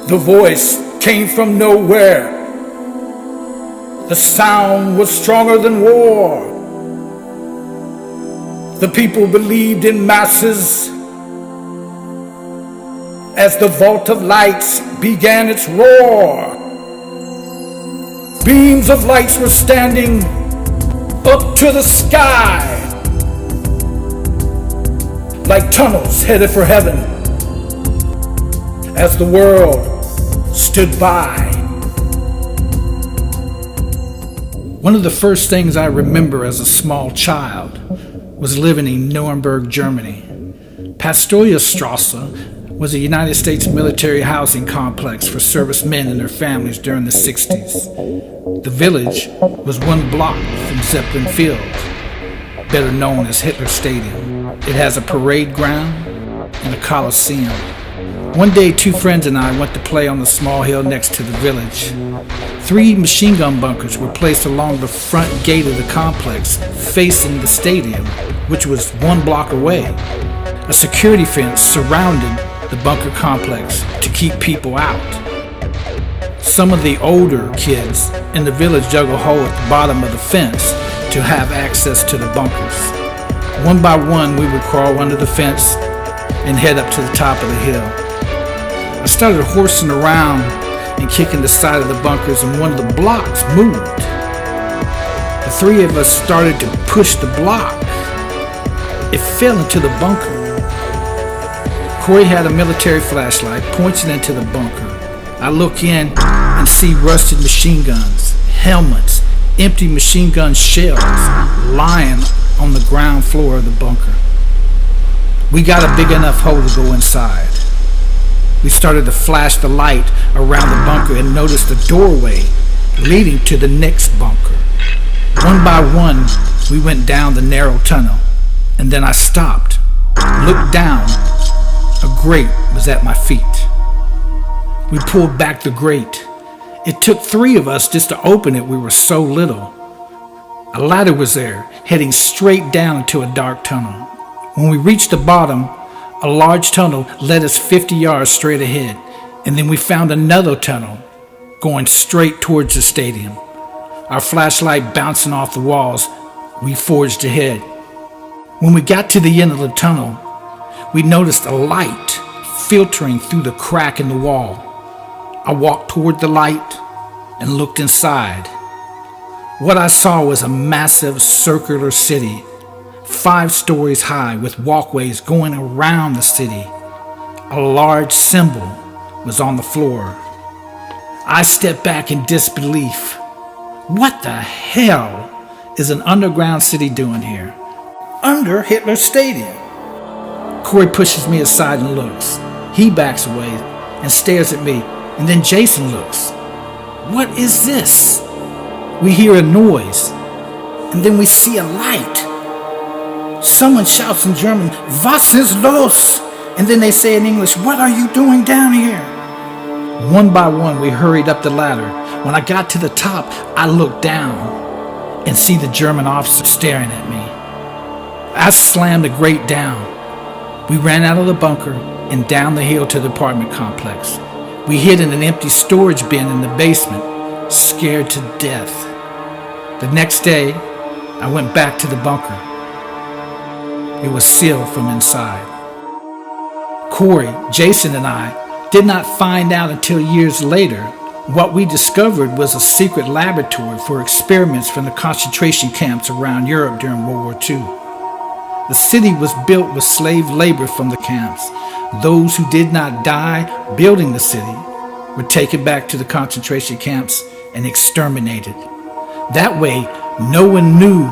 The voice came from nowhere. The sound was stronger than war. The people believed in masses as the vault of lights began its roar. Beams of lights were standing up to the sky like tunnels headed for heaven as the world stood by. One of the first things I remember as a small child was living in Nuremberg, Germany. Pastoriusstrasse was a United States military housing complex for servicemen and their families during the 60s. The village was one block from Zeppelin Field, better known as Hitler Stadium. It has a parade ground and a coliseum. One day, two friends and I went to play on the small hill next to the village. 3 machine gun bunkers were placed along the front gate of the complex, facing the stadium, which was 1 block away. A security fence surrounded the bunker complex to keep people out. Some of the older kids in the village dug a hole at the bottom of the fence to have access to the bunkers. One by one, we would crawl under the fence and head up to the top of the hill. I started horsing around and kicking the side of the bunkers, and one of the blocks moved. The 3 of us started to push the block. It fell into the bunker. Corey had a military flashlight pointing into the bunker. I look in and see rusted machine guns, helmets, empty machine gun shells lying on the ground floor of the bunker. We got a big enough hole to go inside. We started to flash the light around the bunker and noticed a doorway leading to the next bunker. One by one, we went down the narrow tunnel, and then I stopped, looked down. A grate was at my feet. We pulled back the grate. It took 3 of us just to open it. We were so little. A ladder was there, heading straight down into a dark tunnel. When we reached the bottom, a large tunnel led us 50 yards straight ahead, and then we found another tunnel going straight towards the stadium. Our flashlight bouncing off the walls, we forged ahead. When we got to the end of the tunnel, we noticed a light filtering through the crack in the wall. I walked toward the light and looked inside. What I saw was a massive circular city, 5 stories high, with walkways going around the city. A large symbol was on the floor. I stepped back in disbelief. What the hell is an underground city doing here? Under Hitler Stadium. Corey pushes me aside and looks. He backs away and stares at me, and then Jason looks. What is this? We hear a noise, and then we see a light. Someone shouts in German, "Was ist los?" And then they say in English, "What are you doing down here?" One by one, we hurried up the ladder. When I got to the top, I looked down and see the German officer staring at me. I slammed the grate down. We ran out of the bunker and down the hill to the apartment complex. We hid in an empty storage bin in the basement, scared to death. The next day, I went back to the bunker. It was sealed from inside. Corey, Jason, and I did not find out until years later what we discovered was a secret laboratory for experiments from the concentration camps around Europe during World War II. The city was built with slave labor from the camps. those who did not die building the city were taken back to the concentration camps and exterminated. That way, no one knew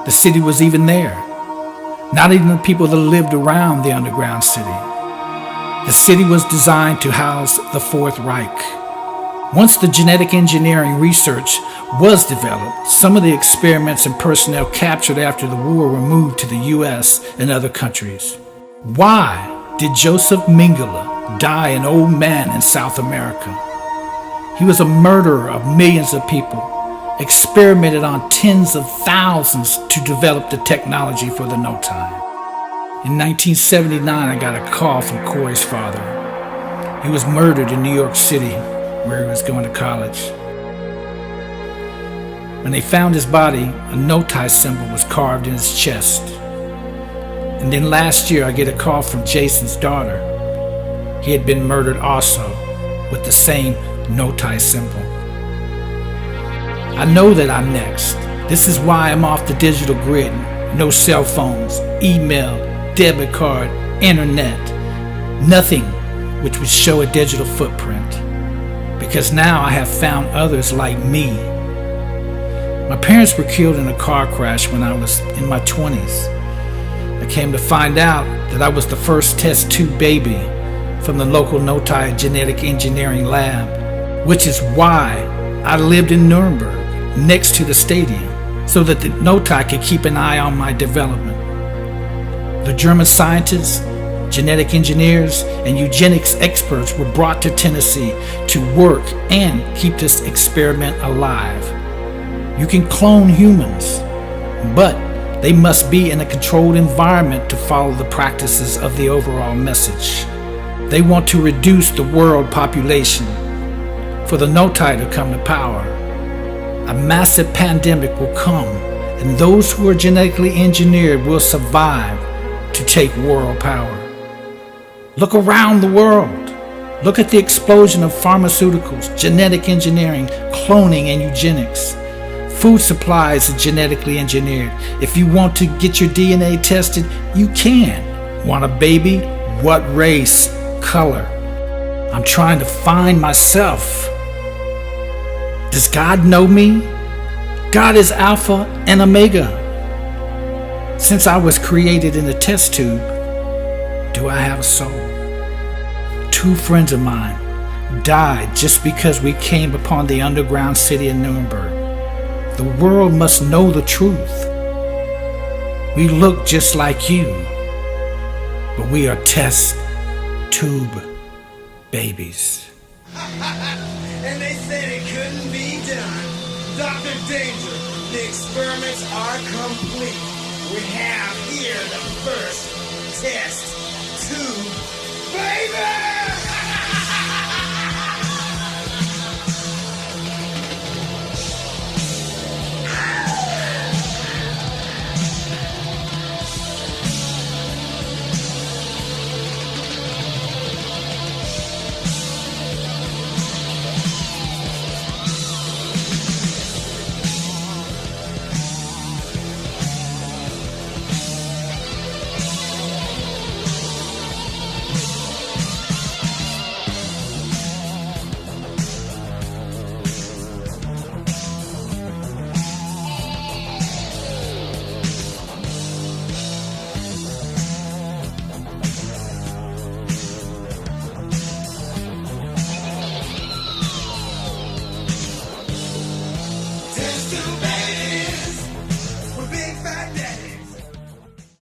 the city was even there. Not even the people that lived around the underground city. The city was designed to house the Fourth Reich. Once the genetic engineering research was developed, some of the experiments and personnel captured after the war were moved to the US and other countries. Why did Joseph Mengele die an old man in South America? He was a murderer of millions of people, experimented on tens of thousands to develop the technology for the no time. In 1979, I got a call from Corey's father. He was murdered in New York City, where he was going to college. When they found his body, a no-tie symbol was carved in his chest. And then last year, I get a call from Jason's daughter. He had been murdered also, with the same no-tie symbol. I know that I'm next. This is why I'm off the digital grid. No cell phones, email, debit card, internet. Nothing which would show a digital footprint. Because now I have found others like me. My parents were killed in a car crash when I was in my 20s. I came to find out that I was the first test tube baby from the local no-tie genetic engineering lab, which is why I lived in Nuremberg, next to the stadium, so that the no-tie could keep an eye on my development. The German scientists, genetic engineers, and eugenics experts were brought to Tennessee to work and keep this experiment alive. You can clone humans, but they must be in a controlled environment to follow the practices of the overall message. They want to reduce the world population for the no-tie to come to power. A massive pandemic will come, and those who are genetically engineered will survive to take world power. Look around the world. Look at the explosion of pharmaceuticals, genetic engineering, cloning, and eugenics. Food supplies are genetically engineered. If you want to get your DNA tested, you can. Want a baby? What race? Color? I'm trying to find myself. Does God know me? God is Alpha and Omega. Since I was created in the test tube, do I have a soul? 2 friends of mine died just because we came upon the underground city in Nuremberg. The world must know the truth. We look just like you, but we are test tube babies. And they said it couldn't be done. Dr. Danger, the experiments are complete. We have here the first test tube